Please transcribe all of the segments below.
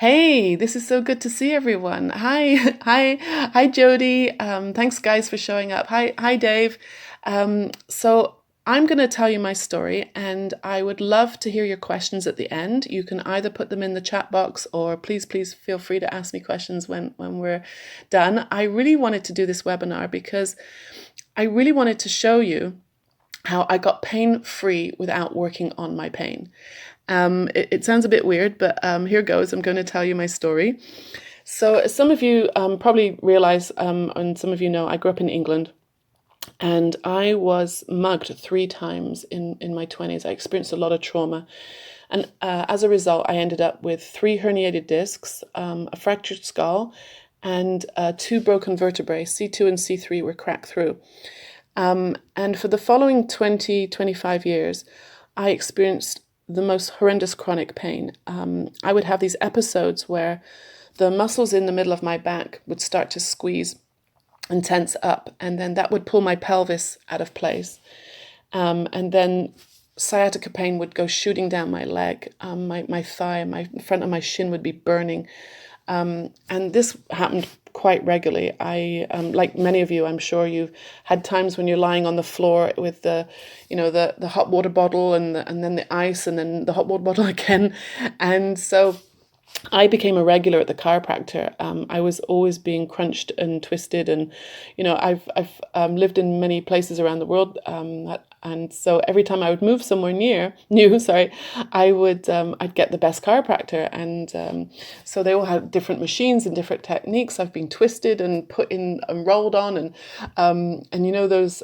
Hey, this is so good to see everyone. Hi, hi, Jody. Thanks, guys, for showing up. Hi, Dave. So I'm going to tell you my story, and I would love to hear your questions at the end. You can either put them in the chat box, or please feel free to ask me questions when we're done. I really wanted to do this webinar because I really wanted to show you how I got pain free without working on my pain. It sounds a bit weird, but here goes. I'm going to tell you my story. So as some of you probably realize, and some of you know, I grew up in England, and I was mugged 3 times in my 20s. I experienced a lot of trauma. And as a result, I ended up with 3 herniated discs, a fractured skull, and 2 broken vertebrae. C2 and C3 were cracked through. And for the following 25 years, I experienced the most horrendous chronic pain. I would have these episodes where the muscles in the middle of my back would start to squeeze and tense up, and then that would pull my pelvis out of place. And then sciatica pain would go shooting down my leg, my thigh, my front of my shin would be burning. And this happened quite regularly. Like many of you, I'm sure you've had times when you're lying on the floor with the hot water bottle and then the ice and then the hot water bottle again. And so I became a regular at the chiropractor. I was always being crunched and twisted, and I've lived in many places around the world, and so every time I would move somewhere new, I'd get the best chiropractor, and so they all had different machines and different techniques. I've been twisted and put in and rolled on, and those.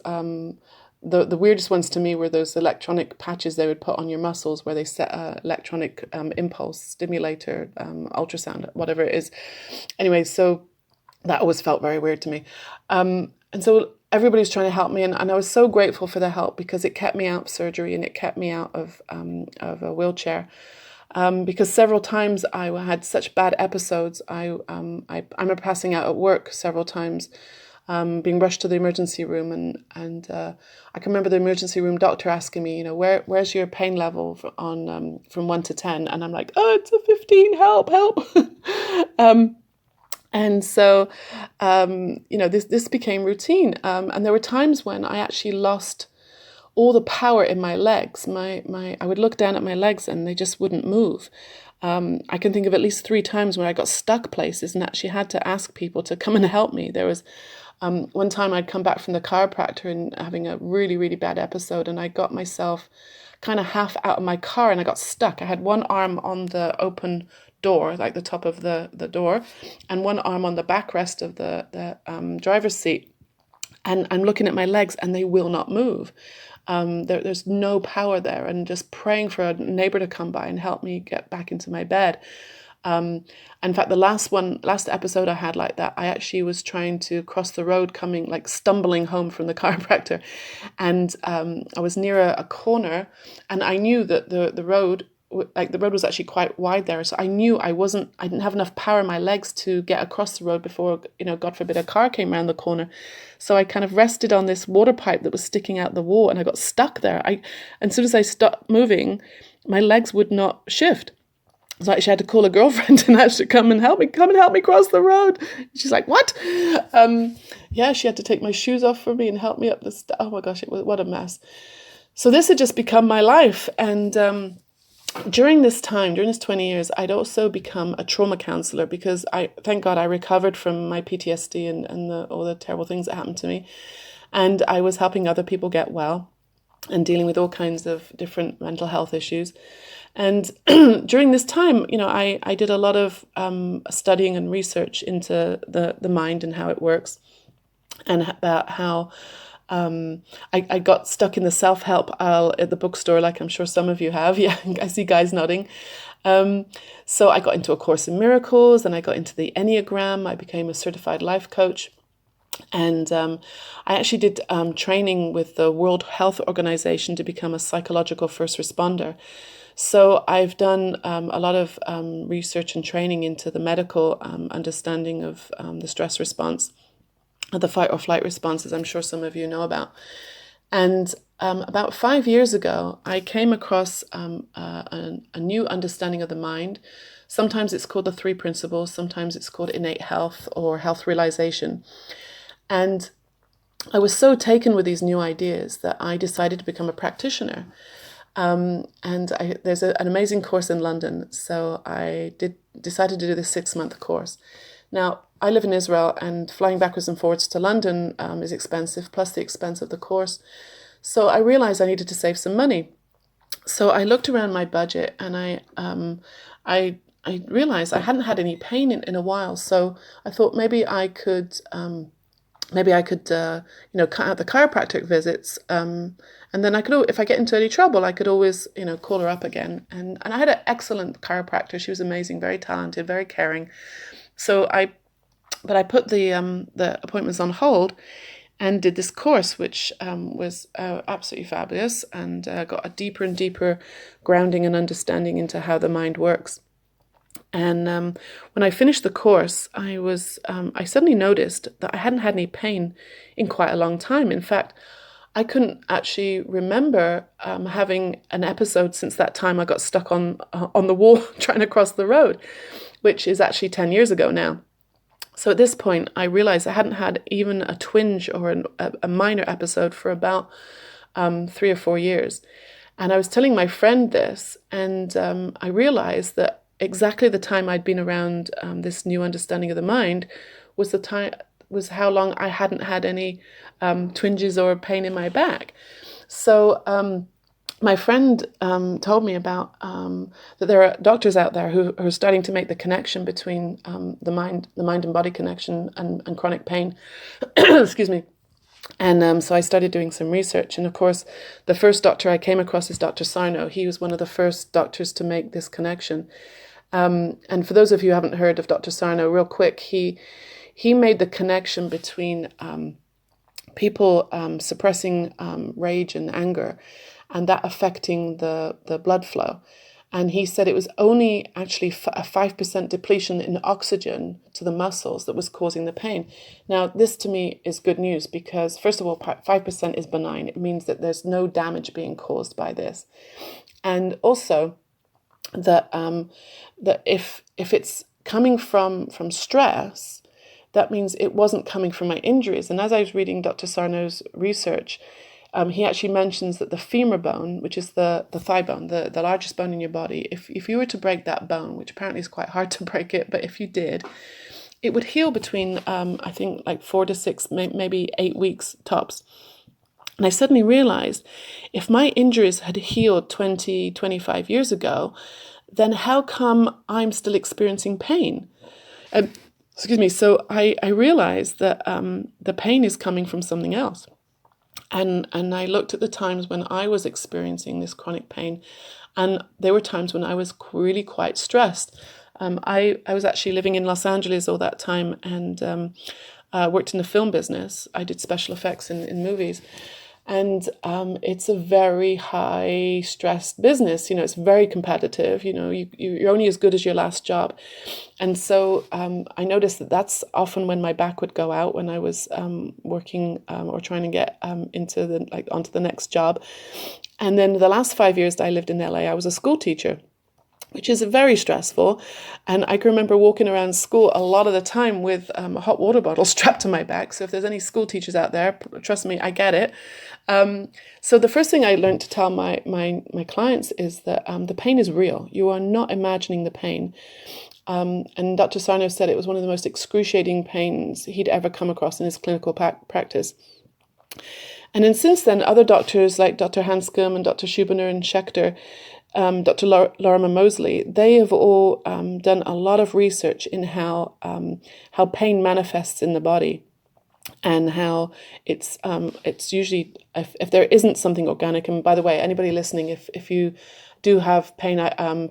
The weirdest ones to me were those electronic patches they would put on your muscles where they set a electronic impulse stimulator, ultrasound, whatever it is. Anyway, so that always felt very weird to me. And so everybody was trying to help me, and I was so grateful for the help because it kept me out of surgery and it kept me out of a wheelchair. Because several times I had such bad episodes. I remember passing out at work several times. Being rushed to the emergency room, and I can remember the emergency room doctor asking me, where's your pain level on from 1 to 10, and I'm like, oh, it's a 15, help. And so this became routine, and there were times when I actually lost all the power in my legs. I would look down at my legs and they just wouldn't move. I can think of at least 3 times when I got stuck places and actually had to ask people to come and help me. There was one time I'd come back from the chiropractor and having a really, really bad episode, and I got myself kind of half out of my car and I got stuck. I had one arm on the open door, like the top of the door, and one arm on the backrest of the driver's seat. And I'm looking at my legs and they will not move. There's no power there, and just praying for a neighbor to come by and help me get back into my bed. In fact, the last episode I had like that, I actually was trying to cross the road, stumbling home from the chiropractor, and I was near a corner, and I knew that the road was actually quite wide there, so I knew I didn't have enough power in my legs to get across the road before, God forbid, a car came around the corner. So I kind of rested on this water pipe that was sticking out the wall, and I got stuck there. As soon as I stopped moving, my legs would not shift. So I actually had to call a girlfriend and actually come and help me cross the road. She's like, what? She had to take my shoes off for me and help me up the steps. Oh my gosh, what a mess. So this had just become my life. And during this 20 years, I'd also become a trauma counselor because thank God I recovered from my PTSD and all the terrible things that happened to me. And I was helping other people get well and dealing with all kinds of different mental health issues. And during this time, I did a lot of studying and research into the mind and how it works, and about how I got stuck in the self-help aisle at the bookstore, like I'm sure some of you have. Yeah, I see guys nodding. So I got into A Course in Miracles, and I got into the Enneagram. I became a certified life coach. And I actually did training with the World Health Organization to become a psychological first responder. So I've done a lot of research and training into the medical understanding of the stress response, the fight or flight responses, I'm sure some of you know about. And about 5 years ago, I came across a new understanding of the mind Sometimes it's called the three principles, sometimes it's called innate health or health realization. And I was so taken with these new ideas that I decided to become a practitioner. There's an amazing course in London, so I decided to do this 6-month course. Now, I live in Israel, and flying backwards and forwards to London is expensive, plus the expense of the course. So I realized I needed to save some money. So I looked around my budget, and I realized I hadn't had any pain in a while. So I thought maybe I could cut out the chiropractic visits, and then I could, if I get into any trouble, I could always, call her up again. And I had an excellent chiropractor. She was amazing, very talented, very caring. So I put the appointments on hold and did this course, which was absolutely fabulous, and got a deeper and deeper grounding and understanding into how the mind works. And when I finished the course, I suddenly noticed that I hadn't had any pain in quite a long time. In fact, I couldn't actually remember having an episode since that time I got stuck on the wall trying to cross the road, which is actually 10 years ago now. So at this point, I realized I hadn't had even a twinge or a minor episode for about 3 or 4 years. And I was telling my friend this, and I realized that exactly the time I'd been around this new understanding of the mind was how long I hadn't had any twinges or pain in my back. So my friend told me about that there are doctors out there who are starting to make the connection between the mind and body connection and chronic pain. Excuse me. And so I started doing some research. And of course, the first doctor I came across is Dr. Sarno. He was one of the first doctors to make this connection. And for those of you who haven't heard of Dr. Sarno, real quick, he made the connection between people suppressing rage and anger, and that affecting the blood flow. And he said it was only actually a 5% depletion in oxygen to the muscles that was causing the pain. Now, this to me is good news because, first of all, 5% is benign. It means that there's no damage being caused by this. And also that if it's coming from stress, that means it wasn't coming from my injuries. And as I was reading Dr. Sarno's research, he actually mentions that the femur bone, which is the thigh bone, the largest bone in your body, if you were to break that bone, which apparently is quite hard to break it, but if you did, it would heal between, I think, like 4 to 6, maybe 8 weeks tops. And I suddenly realized if my injuries had healed 20, 25 years ago, then how come I'm still experiencing pain? Excuse me. So I realized that the pain is coming from something else. And I looked at the times when I was experiencing this chronic pain, and there were times when I was really quite stressed. I was actually living in Los Angeles all that time, and worked in the film business. I did special effects in movies. And it's a very high stressed business. It's very competitive. You're only as good as your last job. And so I noticed that that's often when my back would go out when I was working or trying to get onto the next job. And then the last 5 years that I lived in LA, I was a school teacher, which is very stressful. And I can remember walking around school a lot of the time with a hot water bottle strapped to my back. So if there's any school teachers out there, trust me, I get it. So the first thing I learned to tell my clients is that the pain is real. You are not imagining the pain. And Dr. Sarno said it was one of the most excruciating pains he'd ever come across in his clinical practice. And then since then, other doctors like Dr. Hanscom and Dr. Schubiner and Schechter, Dr. Lorimer Moseley, they have all done a lot of research in how pain manifests in the body, and how it's usually if there isn't something organic. And by the way, anybody listening, if you do have pain,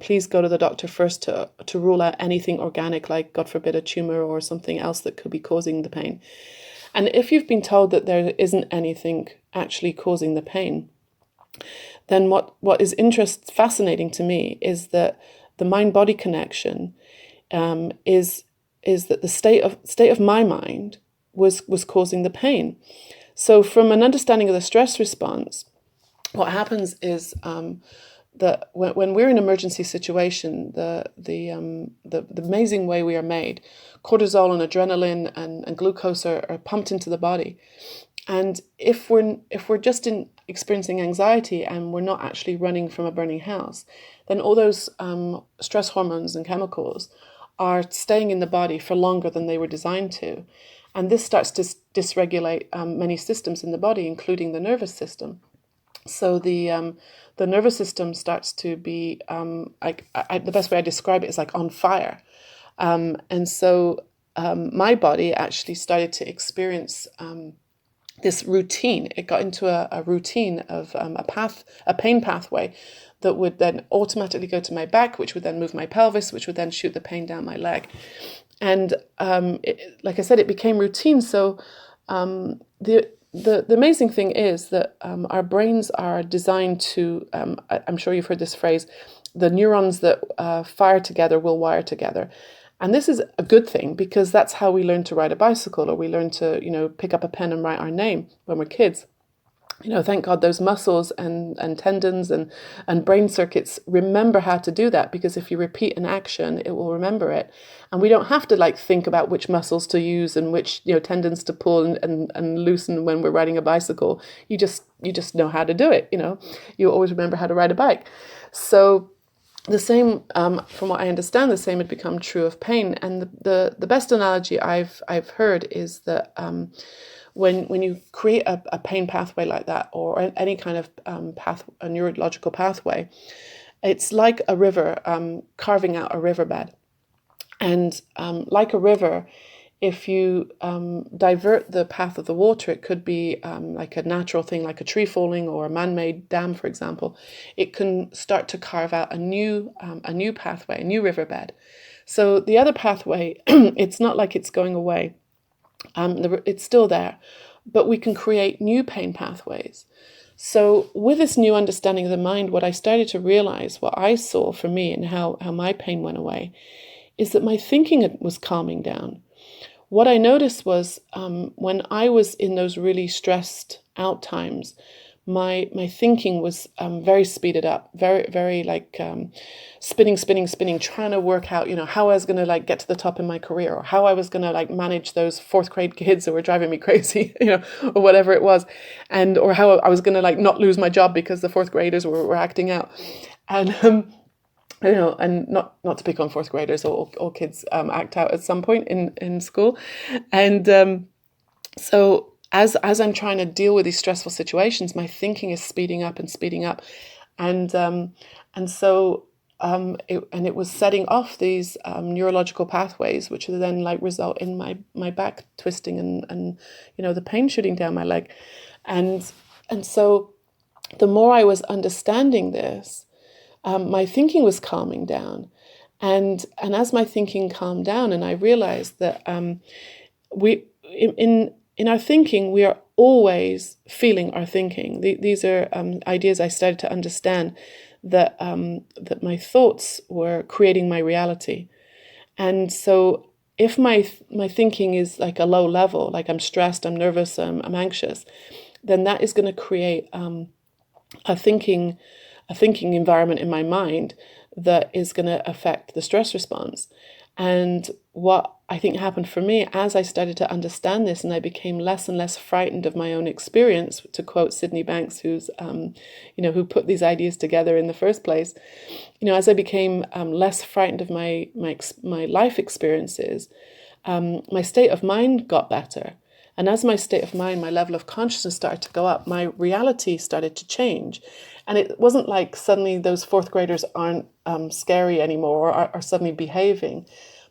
please go to the doctor first to rule out anything organic, like God forbid a tumor or something else that could be causing the pain. And if you've been told that there isn't anything actually causing the pain, then what is fascinating to me is that the mind-body connection is that the state of my mind was causing the pain. So from an understanding of the stress response, what happens is when we're in an emergency situation, the amazing way we are made, cortisol and adrenaline and glucose are pumped into the body. And if we're just experiencing anxiety and we're not actually running from a burning house, then all those stress hormones and chemicals are staying in the body for longer than they were designed to. And this starts to dysregulate many systems in the body, including the nervous system. So the nervous system starts to be the best way I describe it is like on fire, and so my body actually started to experience this routine. It got into a routine of a pain pathway that would then automatically go to my back, which would then move my pelvis, which would then shoot the pain down my leg, and like I said, it became routine. So the amazing thing is that our brains are designed to, I'm sure you've heard this phrase, the neurons that fire together will wire together. And this is a good thing because that's how we learn to ride a bicycle, or we learn to, pick up a pen and write our name when we're kids. Thank God those muscles and tendons and brain circuits remember how to do that, because if you repeat an action, it will remember it. And we don't have to think about which muscles to use and which tendons to pull and loosen when we're riding a bicycle. You just know how to do it. You always remember how to ride a bike. So the same, from what I understand, the same had become true of pain. And the best analogy I've heard is that when you create a pain pathway like that, or any kind of a neurological pathway, it's like a river carving out a riverbed. And like a river, if you divert the path of the water, it could be like a natural thing, like a tree falling or a man-made dam, for example. It can start to carve out a new pathway, a new riverbed. So the other pathway, it's not like it's going away. It's still there, but we can create new pain pathways. So with this new understanding of the mind, what I started to realize, what I saw for me and how my pain went away, is that my thinking was calming down. What I noticed was when I was in those really stressed out times, my thinking was very speeded up, very, very spinning, trying to work out, how I was going to get to the top in my career, or how I was going to manage those fourth grade kids who were driving me crazy, or whatever it was, or how I was going to not lose my job because the fourth graders were acting out, and and not to pick on fourth graders, all kids act out at some point in school, and so. As I'm trying to deal with these stressful situations, my thinking is speeding up, and so it was setting off these neurological pathways, which then result in my back twisting and the pain shooting down my leg, and so the more I was understanding this, my thinking was calming down, and as my thinking calmed down, and I realized that in our thinking, we are always feeling our thinking. These are ideas I started to understand, that my thoughts were creating my reality. And so if my thinking is like a low level, like I'm stressed, I'm nervous, I'm anxious, then that is going to create a thinking environment in my mind that is going to affect the stress response. And what I think happened for me, as I started to understand this and I became less and less frightened of my own experience, to quote Sydney Banks, who's who put these ideas together in the first place, as I became less frightened of my life experiences, my state of mind got better. And as my state of mind, my level of consciousness started to go up, my reality started to change. And it wasn't like suddenly those fourth graders aren't scary anymore, or are suddenly behaving.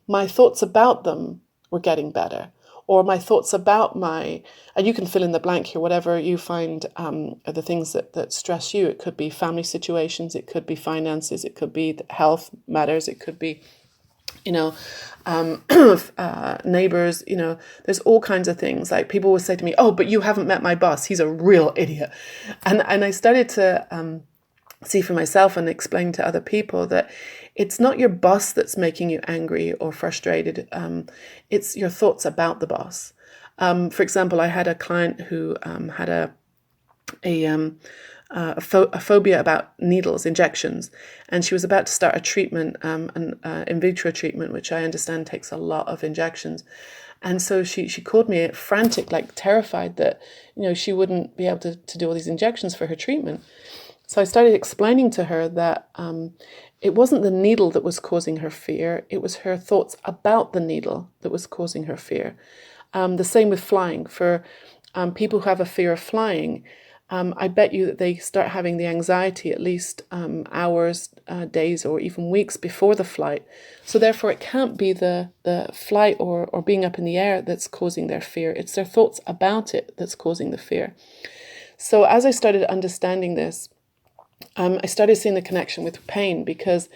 My thoughts about them were getting better. Or my thoughts about and you can fill in the blank here, whatever you find are the things that stress you. It could be family situations, it could be finances, it could be health matters, it could be neighbors, there's all kinds of things. Like people would say to me, "Oh, but you haven't met my boss. He's a real idiot." And I started to see for myself and explain to other people that it's not your boss that's making you angry or frustrated. It's your thoughts about the boss. For example, I had a client who had a phobia about needles, injections, and she was about to start a treatment, an in vitro treatment, which I understand takes a lot of injections. And so she called me frantic, like terrified that, she wouldn't be able to do all these injections for her treatment. So I started explaining to her that it wasn't the needle that was causing her fear, it was her thoughts about the needle that was causing her fear. The same with flying. For people who have a fear of flying, I bet you that they start having the anxiety at least hours, days, or even weeks before the flight. So therefore, it can't be the flight or being up in the air that's causing their fear. It's their thoughts about it that's causing the fear. So as I started understanding this, I started seeing the connection with pain, because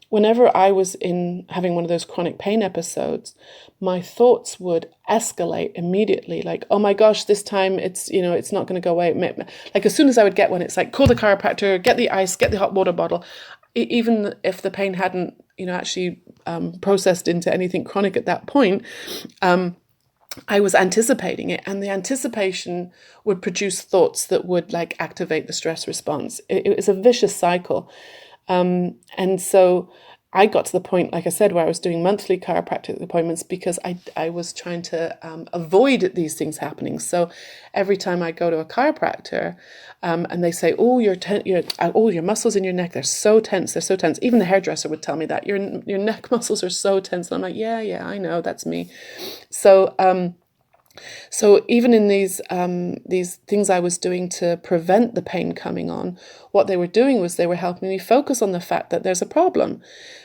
whenever I was having one of those chronic pain episodes, my thoughts would escalate immediately. Like, oh my gosh, this time it's not going to go away. Like as soon as I would get one, it's like, call the chiropractor, get the ice, get the hot water bottle. Even if the pain hadn't, actually processed into anything chronic at that point, I was anticipating it, and the anticipation would produce thoughts that would like activate the stress response. It was a vicious cycle. And so I got to the point, like I said, where I was doing monthly chiropractic appointments because I was trying to avoid these things happening. So every time I go to a chiropractor and they say, oh, your muscles in your neck, they're so tense, they're so tense. Even the hairdresser would tell me that your neck muscles are so tense. And I'm like, yeah, I know, that's me. So even in these things I was doing to prevent the pain coming on, what they were doing was they were helping me focus on the fact that there's a problem.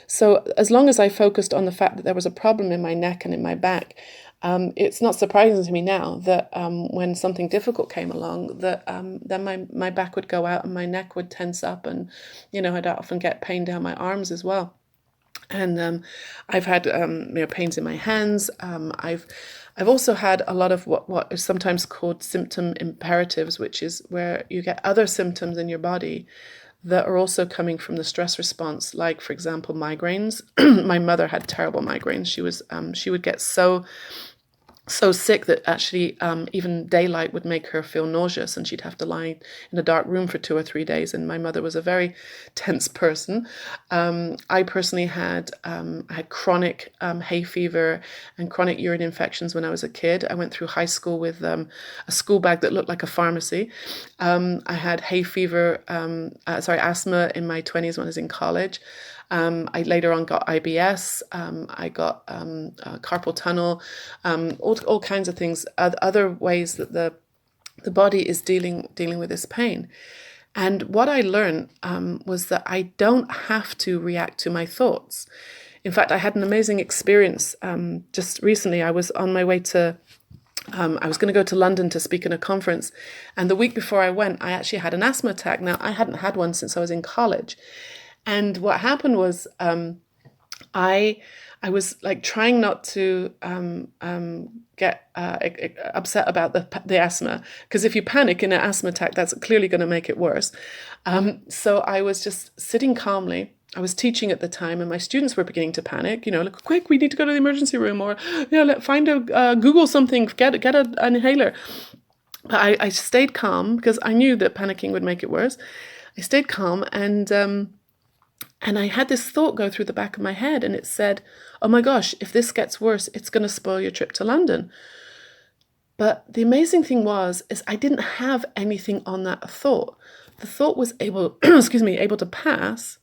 So as long as I focused on the fact that there was a problem in my neck and in my back, it's not surprising to me now that when something difficult came along, that then my back would go out and my neck would tense up, and I'd often get pain down my arms as well. And I've had pains in my hands. I've also had a lot of what is sometimes called symptom imperatives, which is where you get other symptoms in your body that are also coming from the stress response. Like, for example, migraines. My mother had terrible migraines. She would get so sick that actually even daylight would make her feel nauseous, and she'd have to lie in a dark room for 2 or 3 days. And my mother was a very tense person. I personally had chronic hay fever and chronic urine infections when I was a kid. I went through high school with a school bag that looked like a pharmacy. I had hay fever, asthma in my 20s when I was in college. I later on got IBS. I got carpal tunnel, all kinds of things, other ways that the body is dealing with this pain. And what I learned was that I don't have to react to my thoughts. In fact, I had an amazing experience just recently. I was on my way to I was going to go to London to speak in a conference, and the week before I went, I actually had an asthma attack. Now, I hadn't had one since I was in college. And what happened was I was like trying not to get upset about the asthma, because if you panic in an asthma attack, that's clearly going to make it worse. So I was just sitting calmly. I was teaching at the time, and my students were beginning to panic. Like, quick, we need to go to the emergency room, or find Google something, get an inhaler. But I stayed calm because I knew that panicking would make it worse. I stayed calm, and I had this thought go through the back of my head, and it said, oh my gosh, if this gets worse, it's going to spoil your trip to London. But the amazing thing is I didn't have anything on that thought. The thought was able to pass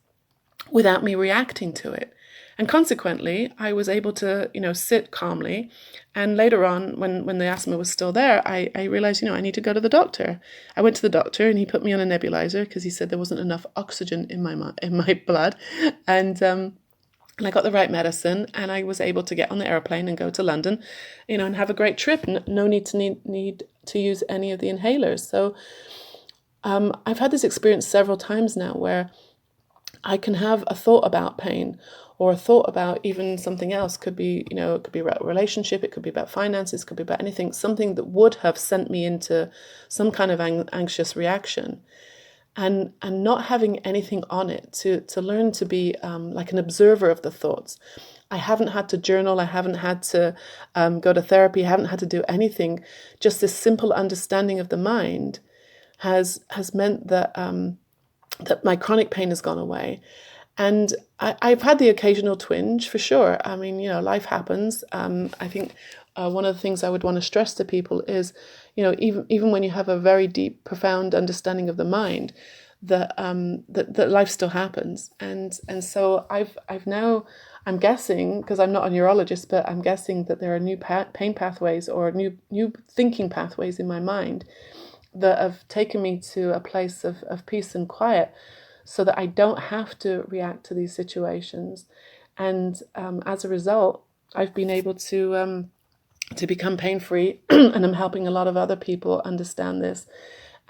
without me reacting to it. And consequently, I was able to, sit calmly. And later on, when the asthma was still there, I realized, I need to go to the doctor. I went to the doctor, and he put me on a nebulizer because he said there wasn't enough oxygen in my blood. And I got the right medicine, and I was able to get on the airplane and go to London, and have a great trip. No need to use any of the inhalers. So I've had this experience several times now where I can have a thought about pain, or a thought about even something else. Could be, it could be about a relationship, it could be about finances, it could be about anything, something that would have sent me into some kind of anxious reaction. And not having anything on it to learn to be like an observer of the thoughts. I haven't had to journal, I haven't had to go to therapy, I haven't had to do anything. Just this simple understanding of the mind has meant that that my chronic pain has gone away. And I've had the occasional twinge for sure. I mean, life happens. I think one of the things I would want to stress to people is, even when you have a very deep, profound understanding of the mind, that life still happens. And so I've now, I'm guessing, because I'm not a neurologist, but I'm guessing that there are new pain pathways or new thinking pathways in my mind that have taken me to a place of peace and quiet, so that I don't have to react to these situations. And as a result, I've been able to become pain-free, and I'm helping a lot of other people understand this.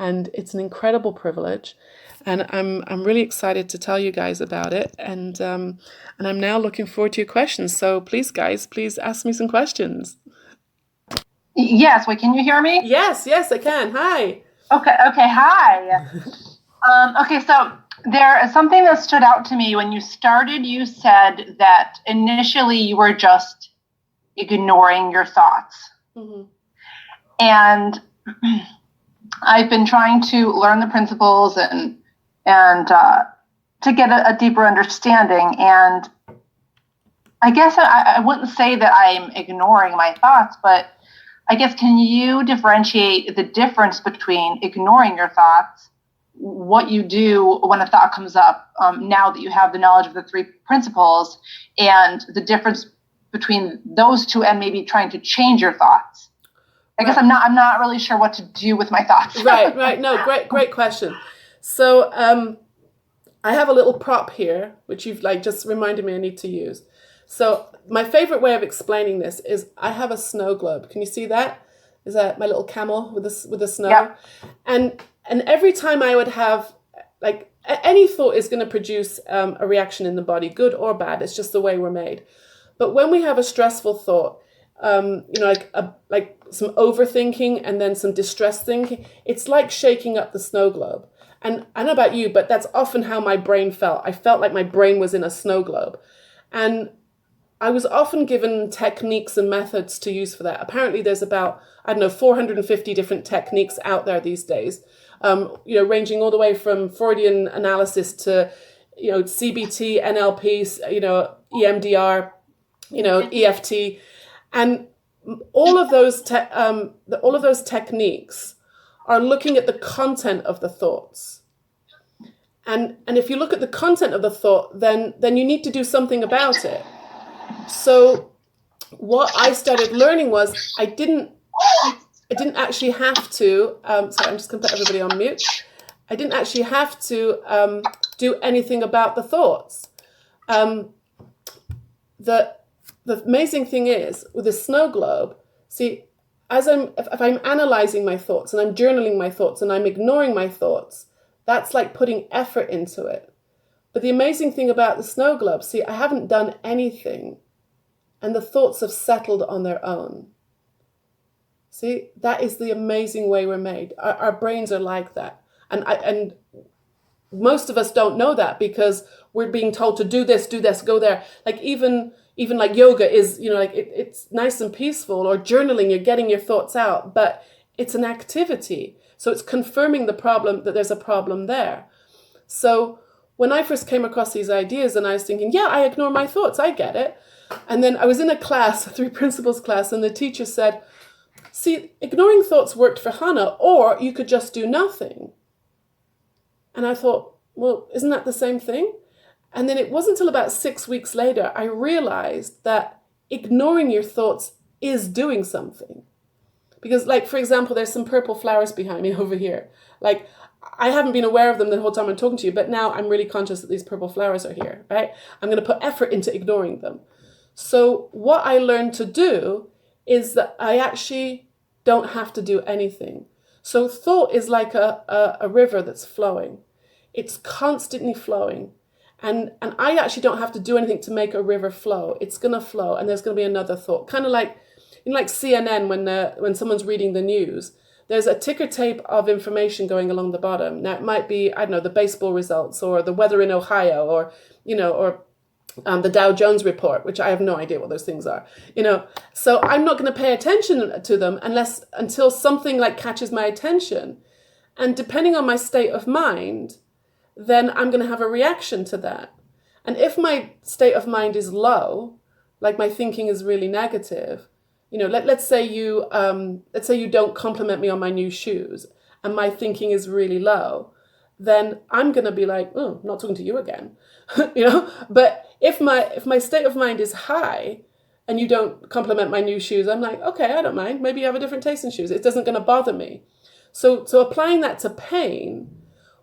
And it's an incredible privilege, and I'm really excited to tell you guys about it. And I'm now looking forward to your questions. So please, guys, please ask me some questions. Yes. Wait, can you hear me? Yes, I can. Hi. Okay. Hi. Okay. So there is something that stood out to me when you started. You said that initially you were just ignoring your thoughts. Mm-hmm. And I've been trying to learn the principles and to get a deeper understanding. And I guess I wouldn't say that I'm ignoring my thoughts, but I guess, can you differentiate the difference between ignoring your thoughts, what you do when a thought comes up, now that you have the knowledge of the three principles, and the difference between those two and maybe trying to change your thoughts? I guess I'm not really sure what to do with my thoughts. Right. No, great question. So I have a little prop here, which you've just reminded me I need to use. So my favorite way of explaining this is I have a snow globe. Can you see that? Is that my little camel with the snow? Yep. And every time I would have, any thought is going to produce a reaction in the body, good or bad. It's just the way we're made. But when we have a stressful thought, like some overthinking and then some distress thinking, it's like shaking up the snow globe. And I don't know about you, but that's often how my brain felt. I felt like my brain was in a snow globe. And I was often given techniques and methods to use for that. Apparently there's about, 450 different techniques out there these days, ranging all the way from Freudian analysis to, CBT, NLP, EMDR, EFT. And all of those techniques are looking at the content of the thoughts. And if you look at the content of the thought, then you need to do something about it. So what I started learning was I didn't actually have to, sorry, I'm just going to put everybody on mute. I didn't actually have to do anything about the thoughts. The amazing thing is, with the snow globe, see, if I'm analyzing my thoughts and I'm journaling my thoughts and I'm ignoring my thoughts, that's like putting effort into it. But the amazing thing about the snow globe, see, I haven't done anything, and the thoughts have settled on their own. See, that is the amazing way we're made. Our brains are like that. And most of us don't know that because we're being told to do this, go there. Like even like yoga is, it's nice and peaceful, or journaling, you're getting your thoughts out, but it's an activity. So it's confirming the problem, that there's a problem there. So when I first came across these ideas and I was thinking, yeah, I ignore my thoughts, I get it. And then I was in a class, a 3 principles class, and the teacher said, see, ignoring thoughts worked for Hannah, or you could just do nothing. And I thought, well, isn't that the same thing? And then it wasn't until about 6 weeks later, I realized that ignoring your thoughts is doing something. Because, for example, there's some purple flowers behind me over here. I haven't been aware of them the whole time I'm talking to you, but now I'm really conscious that these purple flowers are here, right? I'm going to put effort into ignoring them. So what I learned to do is that I actually don't have to do anything. So thought is like a river that's flowing. It's constantly flowing. And I actually don't have to do anything to make a river flow. It's going to flow, and there's going to be another thought. Kind of like CNN when someone's reading the news. There's a ticker tape of information going along the bottom. Now it might be, the baseball results, or the weather in Ohio, or the Dow Jones report, which I have no idea what those things are. So I'm not going to pay attention to them until something catches my attention. And depending on my state of mind, then I'm going to have a reaction to that. And if my state of mind is low, like my thinking is really negative, let's say you don't compliment me on my new shoes, and my thinking is really low, then I'm going to be like, oh, I'm not talking to you again, But if my state of mind is high, and you don't compliment my new shoes, I'm like, okay, I don't mind. Maybe you have a different taste in shoes. It doesn't going to bother me. So applying that to pain,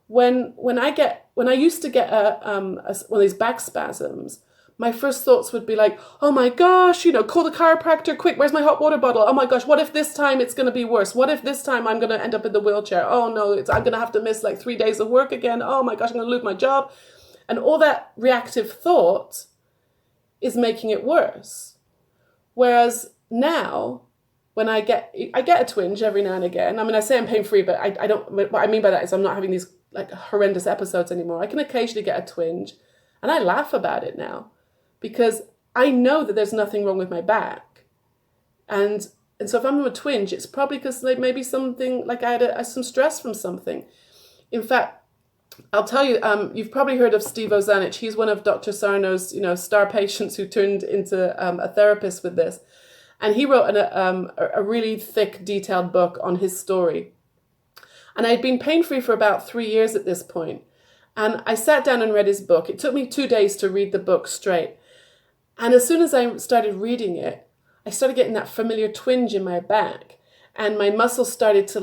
when I used to get one of these back spasms, my first thoughts would be like, oh my gosh, call the chiropractor quick. Where's my hot water bottle? Oh my gosh, what if this time it's going to be worse? What if this time I'm going to end up in the wheelchair? Oh no, I'm going to have to miss like 3 days of work again. Oh my gosh, I'm going to lose my job. And all that reactive thought is making it worse. Whereas now, when I get a twinge every now and again. I mean, I say I'm pain-free, but I don't, what I mean by that is I'm not having these like horrendous episodes anymore. I can occasionally get a twinge, and I laugh about it now because I know that there's nothing wrong with my back. And so if I'm in a twinge, it's probably because maybe something, like I had some stress from something. In fact, I'll tell you, you've probably heard of Steve Ozanich. He's one of Dr. Sarno's, star patients who turned into a therapist with this. And he wrote a really thick, detailed book on his story. And I'd been pain-free for about 3 years at this point. And I sat down and read his book. It took me 2 days to read the book straight. And as soon as I started reading it, I started getting that familiar twinge in my back. And my muscles started to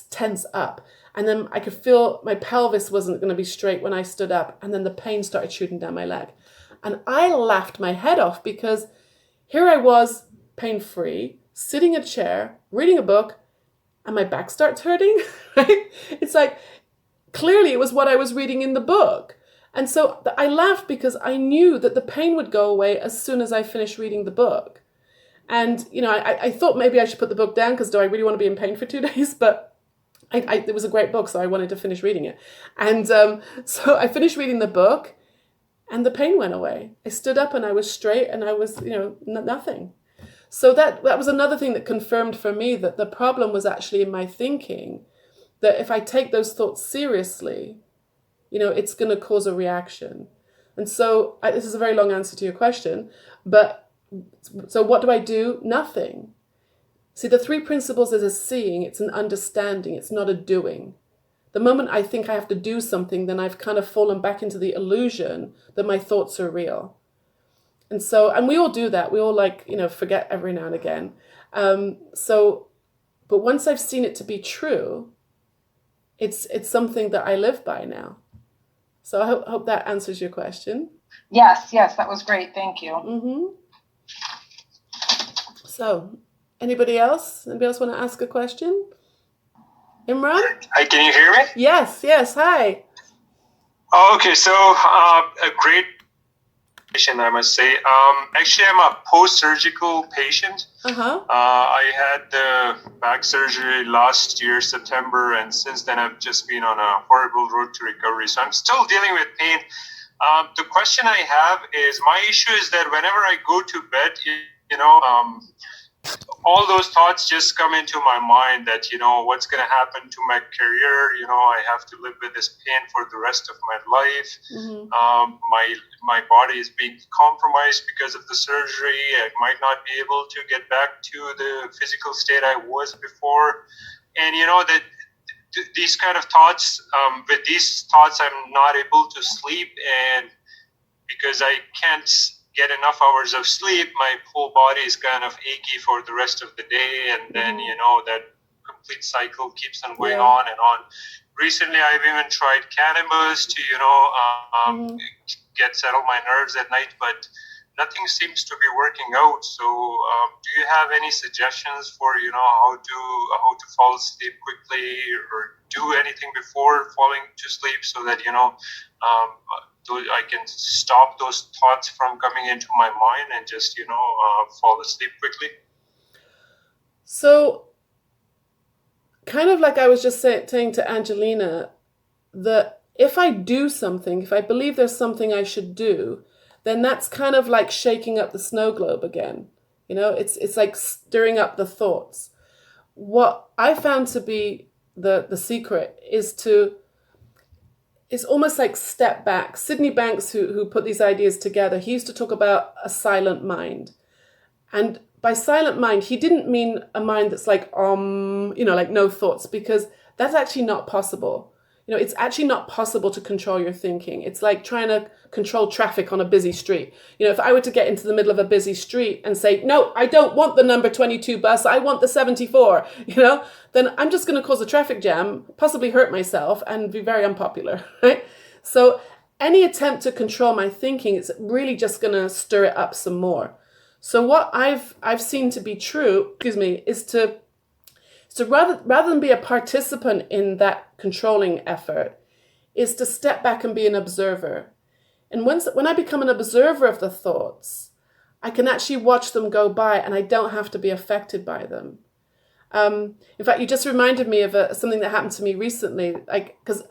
tense up. And then I could feel my pelvis wasn't going to be straight when I stood up. And then the pain started shooting down my leg. And I laughed my head off because here I was, pain-free, sitting in a chair, reading a book, and my back starts hurting, right? It's like, clearly it was what I was reading in the book. And so I laughed because I knew that the pain would go away as soon as I finished reading the book. And, I thought maybe I should put the book down because do I really want to be in pain for 2 days? But it was a great book, so I wanted to finish reading it. And so I finished reading the book, and the pain went away. I stood up and I was straight and I was, nothing. So that was another thing that confirmed for me that the problem was actually in my thinking, that if I take those thoughts seriously, it's going to cause a reaction. And so this is a very long answer to your question, but so what do I do? Nothing. See, the 3 principles is a seeing, it's an understanding, it's not a doing. The moment I think I have to do something, then I've kind of fallen back into the illusion that my thoughts are real. And we all do that. We all forget every now and again. But once I've seen it to be true, it's something that I live by now. So I hope that answers your question. Yes, that was great. Thank you. Mm-hmm. So, anybody else? Anybody else want to ask a question? Imran? Hi, can you hear me? Yes, hi. Oh, okay, so a great patient, I must say. Actually, I'm a post-surgical patient. I had the back surgery last year, September, and since then I've just been on a horrible road to recovery. So I'm still dealing with pain. The question I have is, my issue is that whenever I go to bed, all those thoughts just come into my mind that, what's going to happen to my career? I have to live with this pain for the rest of my life. Mm-hmm. My body is being compromised because of the surgery. I might not be able to get back to the physical state I was before. And, that these kind of thoughts, with these thoughts, I'm not able to sleep. And because I can't get enough hours of sleep, my whole body is kind of achy for the rest of the day, and then that complete cycle keeps on going on and on. Recently, I've even tried cannabis to settle my nerves at night, but nothing seems to be working out. So, do you have any suggestions for how to fall asleep quickly, or do anything before falling to sleep so that I can stop those thoughts from coming into my mind and just, fall asleep quickly? So, kind of like I was just saying to Angelina, that if I do something, if I believe there's something I should do, then that's kind of like shaking up the snow globe again. It's like stirring up the thoughts. What I found to be the secret is it's almost like step back. Sydney Banks, who put these ideas together, he used to talk about a silent mind. And by silent mind, he didn't mean a mind that's like, like no thoughts, because that's actually not possible. It's actually not possible to control your thinking. It's like trying to control traffic on a busy street. If I were to get into the middle of a busy street and say, no, I don't want the number 22 bus, I want the 74, then I'm just going to cause a traffic jam, possibly hurt myself, and be very unpopular, right? So any attempt to control my thinking is really just going to stir it up some more. So what I've seen to be true, is to rather than be a participant in that controlling effort, is to step back and be an observer. And when I become an observer of the thoughts, I can actually watch them go by and I don't have to be affected by them. In fact, you just reminded me of something that happened to me recently, because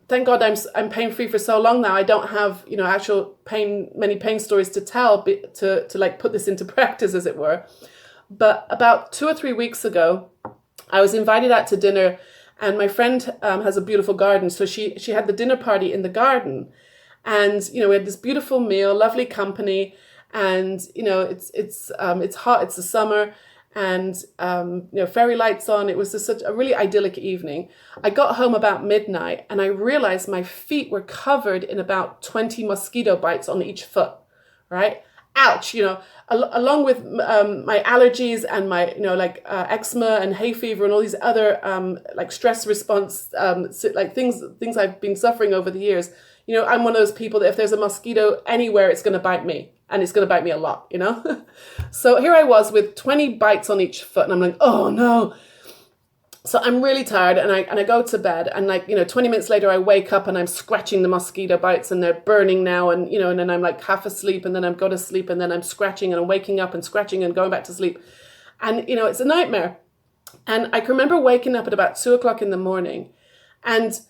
thank God I'm pain-free for so long now. I don't have, actual many pain stories to tell, to like put this into practice, as it were. But about 2 or 3 weeks ago, I was invited out to dinner, and my friend has a beautiful garden. So she had the dinner party in the garden, and we had this beautiful meal, lovely company, and it's hot, it's the summer, and fairy lights on. It was just such a really idyllic evening. I got home about midnight, and I realized my feet were covered in about 20 mosquito bites on each foot, right? Ouch, along with my allergies and my, eczema and hay fever and all these other stress response, things I've been suffering over the years. I'm one of those people that if there's a mosquito anywhere, it's going to bite me, and it's going to bite me a lot, So here I was with 20 bites on each foot, and I'm like, oh no. So I'm really tired, and I go to bed, and 20 minutes later I wake up and I'm scratching the mosquito bites, and they're burning now, and and then I'm like half asleep, and then I'm go to sleep, and then I'm scratching, and I'm waking up and scratching and going back to sleep, and it's a nightmare. And I can remember waking up at about 2:00 in the morning, and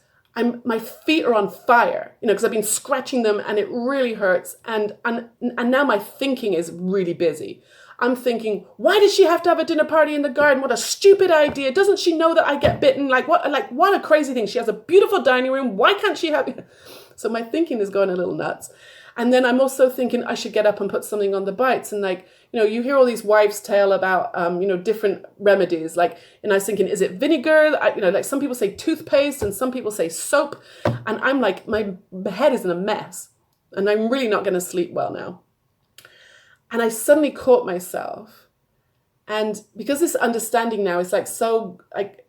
my feet are on fire, because I've been scratching them, and it really hurts, and now my thinking is really busy. I'm thinking, why does she have to have a dinner party in the garden? What a stupid idea. Doesn't she know that I get bitten? What a crazy thing. She has a beautiful dining room. Why can't she have... So my thinking is going a little nuts. And then I'm also thinking I should get up and put something on the bites. And you hear all these wives' tale about, different remedies. And I was thinking, is it vinegar? Some people say toothpaste and some people say soap. And I'm like, my head is in a mess. And I'm really not going to sleep well now. And I suddenly caught myself. And because this understanding now is so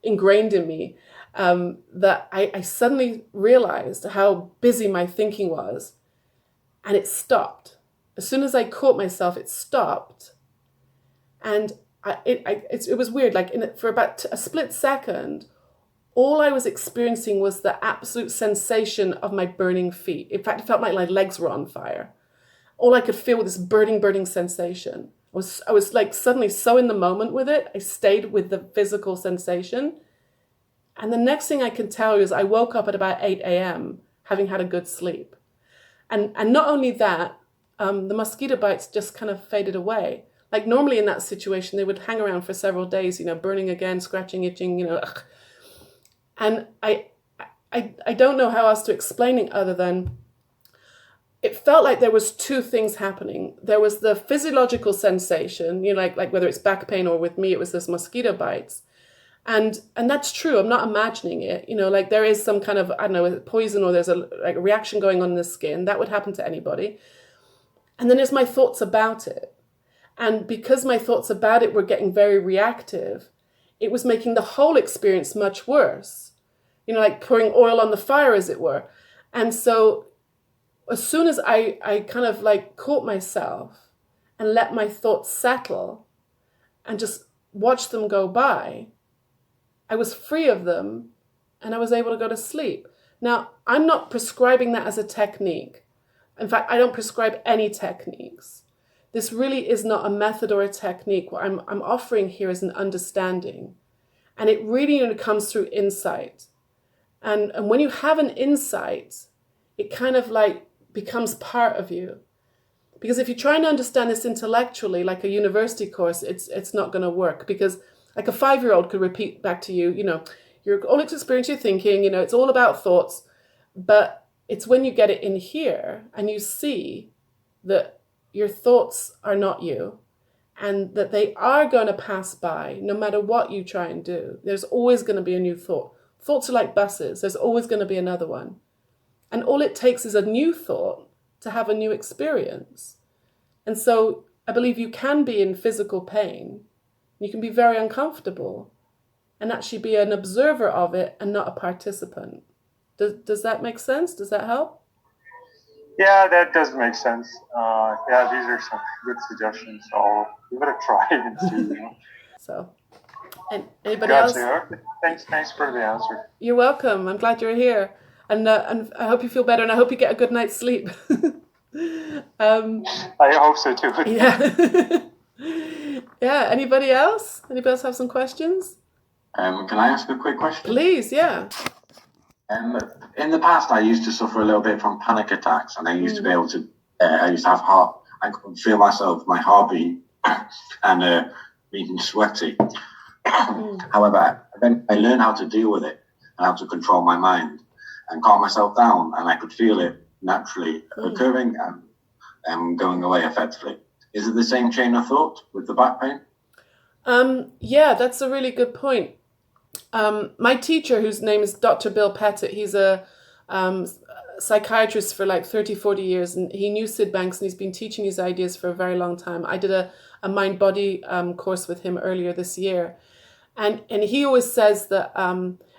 ingrained in me, that I suddenly realized how busy my thinking was. And it stopped. As soon as I caught myself, it stopped. And it was weird. For about a split second, all I was experiencing was the absolute sensation of my burning feet. In fact, it felt like my legs were on fire. All I could feel was this burning sensation. I was suddenly so in the moment with it. I stayed with the physical sensation. And the next thing I can tell you is I woke up at about 8 a.m. having had a good sleep. And not only that, the mosquito bites just kind of faded away. Normally in that situation, they would hang around for several days, burning again, scratching, itching, ugh. And I don't know how else to explain it other than it felt like there was two things happening. There was the physiological sensation, like whether it's back pain or with me, it was this mosquito bites. And that's true. I'm not imagining it. There is some kind of, I don't know, poison or there's a reaction going on in the skin. That would happen to anybody. And then there's my thoughts about it. And because my thoughts about it were getting very reactive, it was making the whole experience much worse. Like pouring oil on the fire, as it were. And so as soon as I kind of caught myself and let my thoughts settle and just watch them go by, I was free of them and I was able to go to sleep. Now, I'm not prescribing that as a technique. In fact, I don't prescribe any techniques. This really is not a method or a technique. What I'm offering here is an understanding. And it really comes through insight. And when you have an insight, it kind of becomes part of you. Because if you're trying to understand this intellectually, like a university course, it's not going to work. Because a 5-year-old could repeat back to you, Your all experience, you're thinking, it's all about thoughts, but it's when you get it in here and you see that your thoughts are not you and that they are going to pass by no matter what you try and do. There's always going to be a new thought. Thoughts are like buses. There's always going to be another one. And all it takes is a new thought to have a new experience. And so I believe you can be in physical pain. You can be very uncomfortable and actually be an observer of it and not a participant. Does that make sense? Does that help? Yeah, that does make sense. Yeah, these are some good suggestions. So I'll give it a try and see. So, and anybody else? Okay. Thanks for the answer. You're welcome. I'm glad you're here, and I hope you feel better, and I hope you get a good night's sleep. I hope so too. Yeah. Yeah. Anybody else? Anybody else have some questions? Can I ask a quick question? Please. Yeah. In the past, I used to suffer a little bit from panic attacks, and I used to be able to. I used to have I could feel my heartbeat, and being sweaty. However, then I learned how to deal with it and how to control my mind and calm myself down, and I could feel it naturally occurring and going away effectively. Is it the same chain of thought with the back pain? Yeah, that's a really good point. My teacher, whose name is Dr. Bill Pettit, he's a psychiatrist for like 30, 40 years, and he knew Sid Banks, and he's been teaching his ideas for a very long time. I did a mind-body course with him earlier this year, and he always says that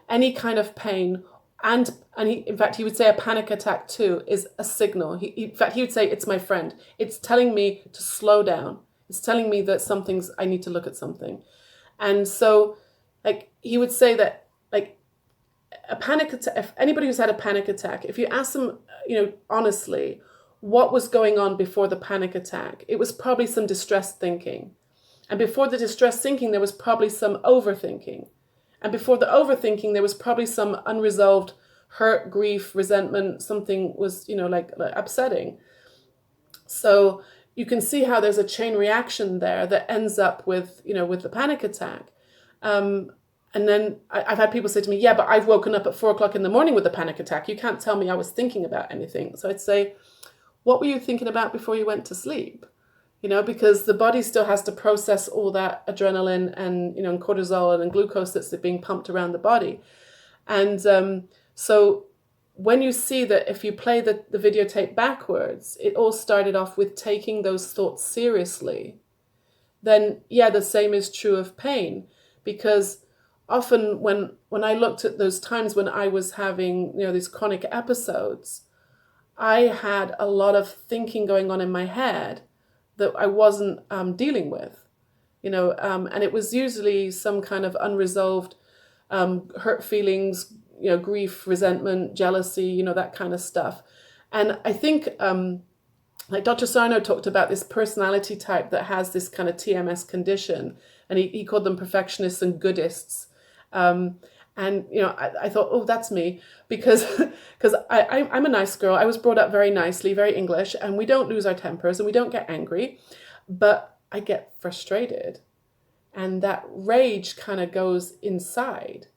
any kind of pain, and in fact, he would say a panic attack too, is a signal. In fact, he would say, it's my friend. It's telling me to slow down. It's telling me that I need to look at something. And so, like, he would say that, like, a panic attack, if anybody who's had a panic attack, if you ask them, honestly, what was going on before the panic attack, it was probably some distressed thinking. And before the distressed thinking, there was probably some overthinking. And before the overthinking, there was probably some unresolved hurt, grief, resentment, something was, like upsetting. So you can see how there's a chain reaction there that ends up with, with the panic attack. And then I've had people say to me, yeah, but I've woken up at 4:00 in the morning with a panic attack. You can't tell me I was thinking about anything. So I'd say, what were you thinking about before you went to sleep? Because the body still has to process all that adrenaline and, and cortisol and glucose that's being pumped around the body. And so when you see that if you play the videotape backwards, it all started off with taking those thoughts seriously, then, yeah, the same is true of pain. Because often when I looked at those times when I was having, these chronic episodes, I had a lot of thinking going on in my head that I wasn't dealing with, and it was usually some kind of unresolved hurt feelings, grief, resentment, jealousy, that kind of stuff. And I think, like Dr. Sarno talked about this personality type that has this kind of TMS condition, and he called them perfectionists and goodists. And, I thought, oh, that's me, because I'm a nice girl. I was brought up very nicely, very English, and we don't lose our tempers and we don't get angry, but I get frustrated, and that rage kind of goes inside.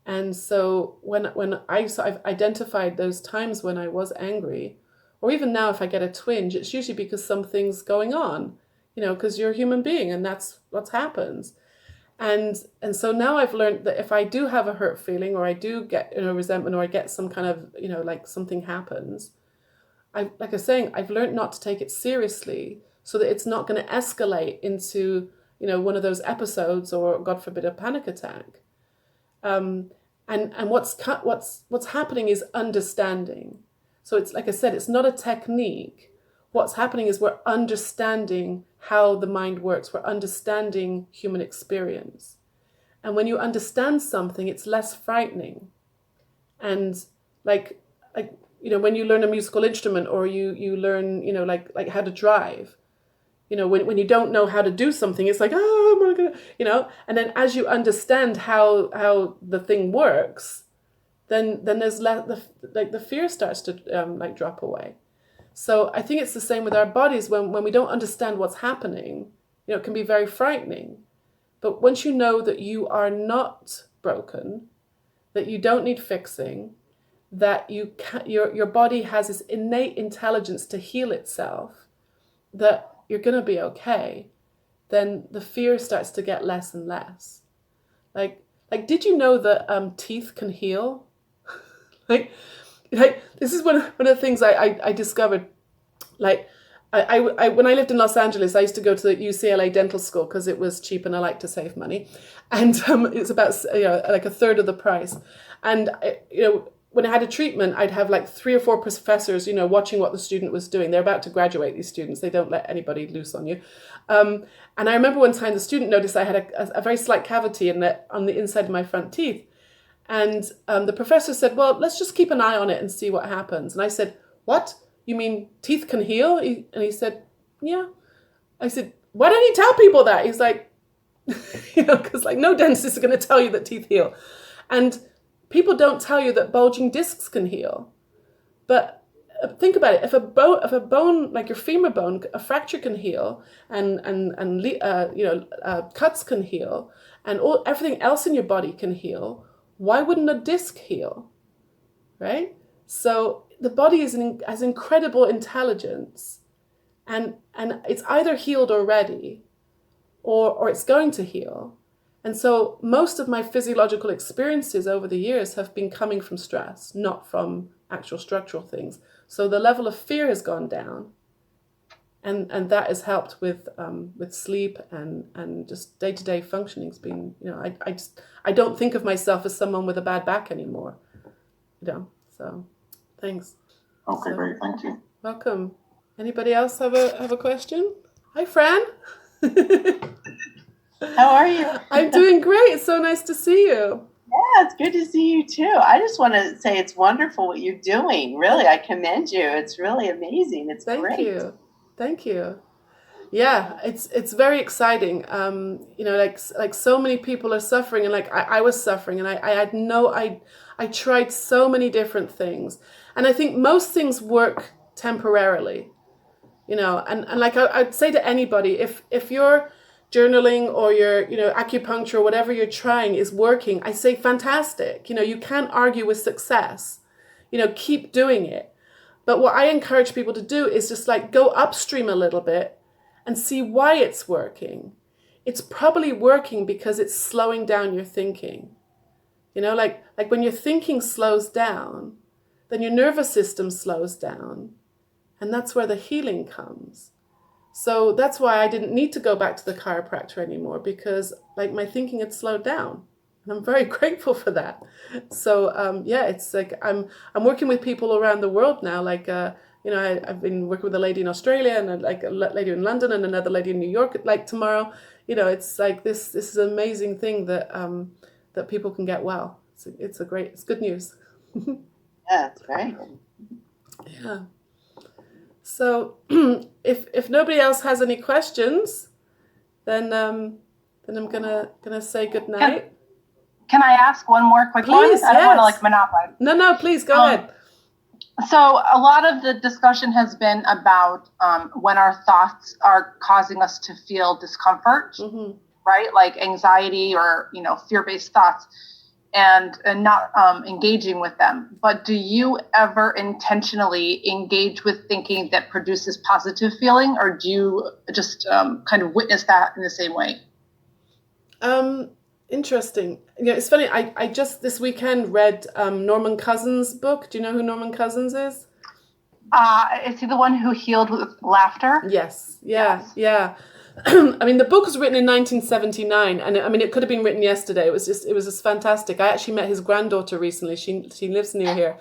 And so when I've identified those times when I was angry, or even now if I get a twinge, it's usually because something's going on, because you're a human being and that's what happens. And so now I've learned that if I do have a hurt feeling, or I do get resentment, or I get some kind of like something happens, I've learned not to take it seriously, so that it's not going to escalate into one of those episodes, or God forbid a panic attack. And what's happening is understanding. So it's like I said, it's not a technique. What's happening is we're understanding how the mind works. We're understanding human experience. And when you understand something, it's less frightening. And like when you learn a musical instrument, or you learn, like how to drive, when you don't know how to do something, it's like, oh my God, and then as you understand how the thing works, then there's the fear starts to drop away. So I think it's the same with our bodies. When we don't understand what's happening, it can be very frightening. But once you know that you are not broken, that you don't need fixing, that your body has this innate intelligence to heal itself, that you're going to be okay, then the fear starts to get less and less. Like did you know that teeth can heal? like this is one of the things I discovered. Like I when I lived in Los Angeles, I used to go to the UCLA dental school because it was cheap and I like to save money, and it's about like a third of the price. And when I had a treatment, I'd have like 3 or 4 professors, watching what the student was doing. They're about to graduate, these students. They don't let anybody loose on you. And I remember one time the student noticed I had a very slight cavity on the inside of my front teeth. And the professor said, well, let's just keep an eye on it and see what happens. And I said, what? You mean teeth can heal? And he said, yeah. I said, why don't you tell people that? He's like, because like no dentist is going to tell you that teeth heal. And people don't tell you that bulging discs can heal. But think about it. If a bone, like your femur bone, a fracture can heal, and cuts can heal, and everything else in your body can heal, why wouldn't a disc heal? Right? So the body has incredible intelligence, and it's either healed already, or it's going to heal. And so most of my physiological experiences over the years have been coming from stress, not from actual structural things. So the level of fear has gone down, and that has helped with sleep and just day-to-day functioning. It's been, I don't think of myself as someone with a bad back anymore. So thanks. Okay, great, thank you. Welcome. Anybody else have a question? Hi, Fran. How are you? I'm doing great. It's so nice to see you. Yeah, it's good to see you too. I just want to say it's wonderful what you're doing. Really, I commend you. It's really amazing. It's great. Thank you. Yeah, it's very exciting. Like so many people are suffering, and like I was suffering, and I tried so many different things, and I think most things work temporarily, and like I'd say to anybody, if you're journaling or your acupuncture or whatever you're trying is working, I say fantastic. You can't argue with success. Keep doing it. But what I encourage people to do is just like go upstream a little bit and see why it's working. It's probably working because it's slowing down your thinking. Like when your thinking slows down, then your nervous system slows down, and that's where the healing comes. So that's why I didn't need to go back to the chiropractor anymore, because like my thinking had slowed down, and I'm very grateful for that. So it's like I'm working with people around the world now. Like I've been working with a lady in Australia, and like a lady in London, and another lady in New York. Like tomorrow, it's like this is an amazing thing that that people can get well. It's good news. Yeah, it's great. Yeah. So if nobody else has any questions, then I'm gonna say good night. Can I ask one more quick one? Please, I don't want to monopolize. No, please go ahead. So a lot of the discussion has been about when our thoughts are causing us to feel discomfort, mm-hmm. right? Like anxiety or fear-based thoughts. And not engaging with them. But do you ever intentionally engage with thinking that produces positive feeling, or do you just kind of witness that in the same way? Interesting. It's funny. I just this weekend read Norman Cousins' book. Do you know who Norman Cousins is? Is he the one who healed with laughter? Yes. Yeah. I mean, the book was written in 1979, and I mean, it could have been written yesterday. It was just fantastic. I actually met his granddaughter recently. She lives near here.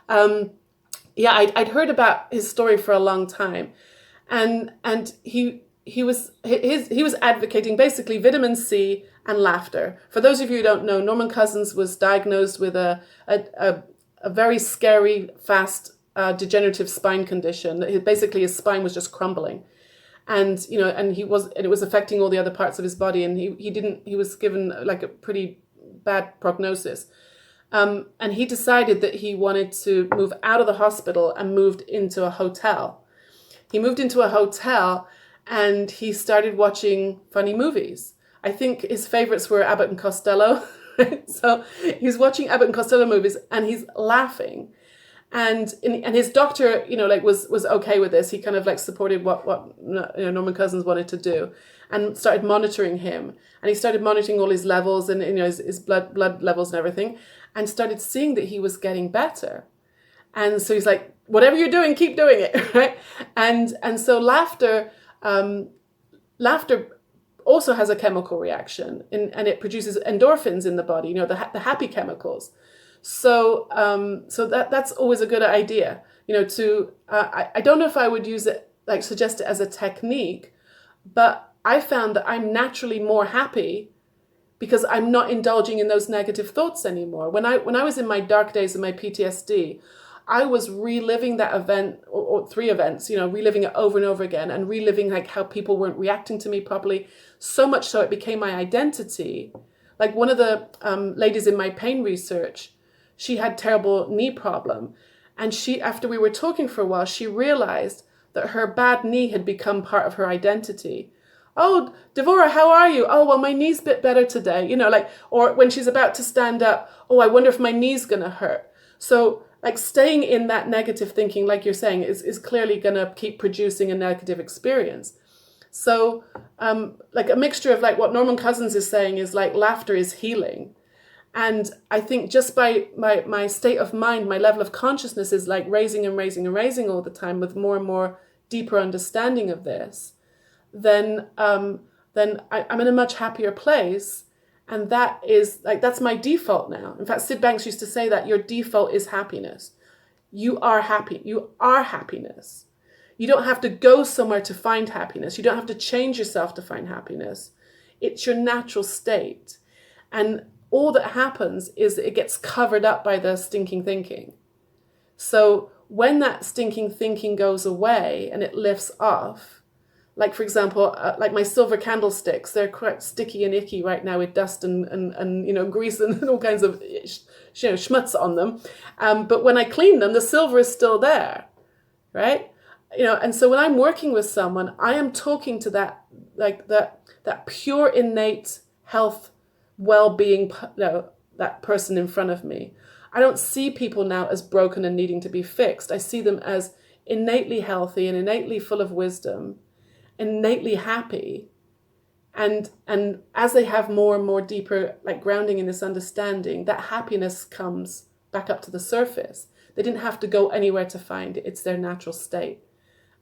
I'd heard about his story for a long time, and he was advocating basically vitamin C and laughter. For those of you who don't know, Norman Cousins was diagnosed with a very scary, fast degenerative spine condition. Basically, his spine was just crumbling. And it was affecting all the other parts of his body, and he was given like a pretty bad prognosis. And he decided that he wanted to move out of the hospital and moved into a hotel. He moved into a hotel and he started watching funny movies. I think his favorites were Abbott and Costello, Right? So he's watching Abbott and Costello movies and he's laughing. And his doctor, like was okay with this. He kind of like supported what Norman Cousins wanted to do, and started monitoring him. And he started monitoring all his levels and his blood levels and everything, and started seeing that he was getting better. And so he's like, whatever you're doing, keep doing it, right? And so laughter also has a chemical reaction, and it produces endorphins in the body, the happy chemicals. So that's always a good idea, I don't know if I would use it, like suggest it as a technique, but I found that I'm naturally more happy because I'm not indulging in those negative thoughts anymore. When I was in my dark days of my PTSD, I was reliving that event or three events, reliving it over and over again, and reliving like how people weren't reacting to me properly, so much so it became my identity. Like one of the ladies in my pain research, she had terrible knee problem. And after we were talking for a while, she realized that her bad knee had become part of her identity. Oh, Devora, how are you? Oh, well, my knee's a bit better today. Or when she's about to stand up, oh, I wonder if my knee's going to hurt. So like staying in that negative thinking, like you're saying, is clearly going to keep producing a negative experience. So like a mixture of like what Norman Cousins is saying is like laughter is healing. And I think just by my state of mind, my level of consciousness is like raising and raising and raising all the time with more and more deeper understanding of this, then I'm in a much happier place. And that's my default now. In fact, Sid Banks used to say that your default is happiness. You are happy. You are happiness. You don't have to go somewhere to find happiness. You don't have to change yourself to find happiness. It's your natural state. And all that happens is that it gets covered up by the stinking thinking. So when that stinking thinking goes away and it lifts off, like for example, like my silver candlesticks, they're quite sticky and icky right now with dust and grease and all kinds of schmutz on them. But when I clean them, the silver is still there, right? And so when I'm working with someone, I am talking to that pure innate health, well-being, that person in front of me. I don't see people now as broken and needing to be fixed. I see them as innately healthy and innately full of wisdom, innately happy. And as they have more and more deeper like grounding in this understanding, that happiness comes back up to the surface. They didn't have to go anywhere to find it. It's their natural state.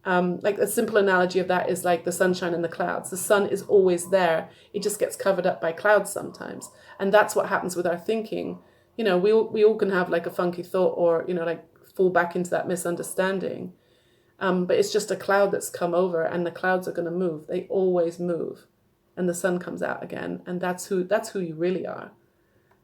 Like a simple analogy of that is like the sunshine and the clouds. The sun is always there. It just gets covered up by clouds sometimes. And that's what happens with our thinking. We all can have like a funky thought or, like fall back into that misunderstanding. But it's just a cloud that's come over, and the clouds are going to move. They always move. And the sun comes out again. And that's who you really are.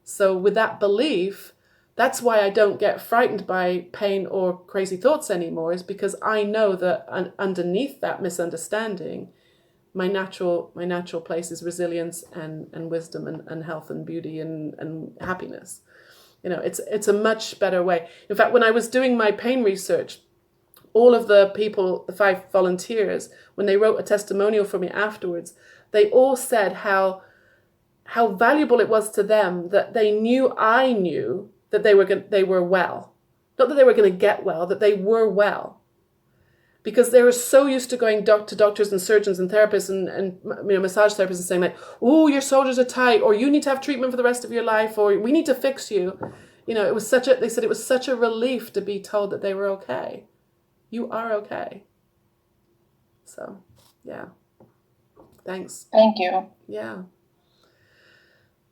So with that belief, that's why I don't get frightened by pain or crazy thoughts anymore, is because I know that underneath that misunderstanding, my natural place is resilience and wisdom and health and beauty and happiness. It's a much better way. In fact, when I was doing my pain research, all of the people, the 5 volunteers, when they wrote a testimonial for me afterwards, they all said how valuable it was to them that they knew I knew that they were well. Not that they were going to get well, that they were well. Because they were so used to going to doctors and surgeons and therapists and massage therapists and saying like, oh, your shoulders are tight, or you need to have treatment for the rest of your life, or we need to fix you. They said it was such a relief to be told that they were okay. You are okay. So, yeah. Thanks. Thank you. Yeah.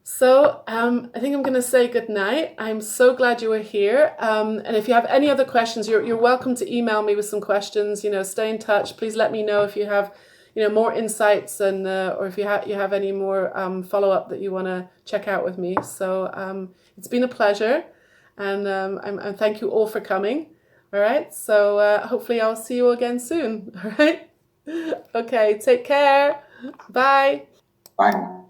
So I think I'm going to say good night. I'm so glad you were here. And if you have any other questions, you're welcome to email me with some questions. Stay in touch. Please let me know if you have, more insights and or if you have any more follow up that you want to check out with me. So it's been a pleasure, and and thank you all for coming. All right. So hopefully I'll see you again soon. All right. Okay. Take care. Bye. Bye.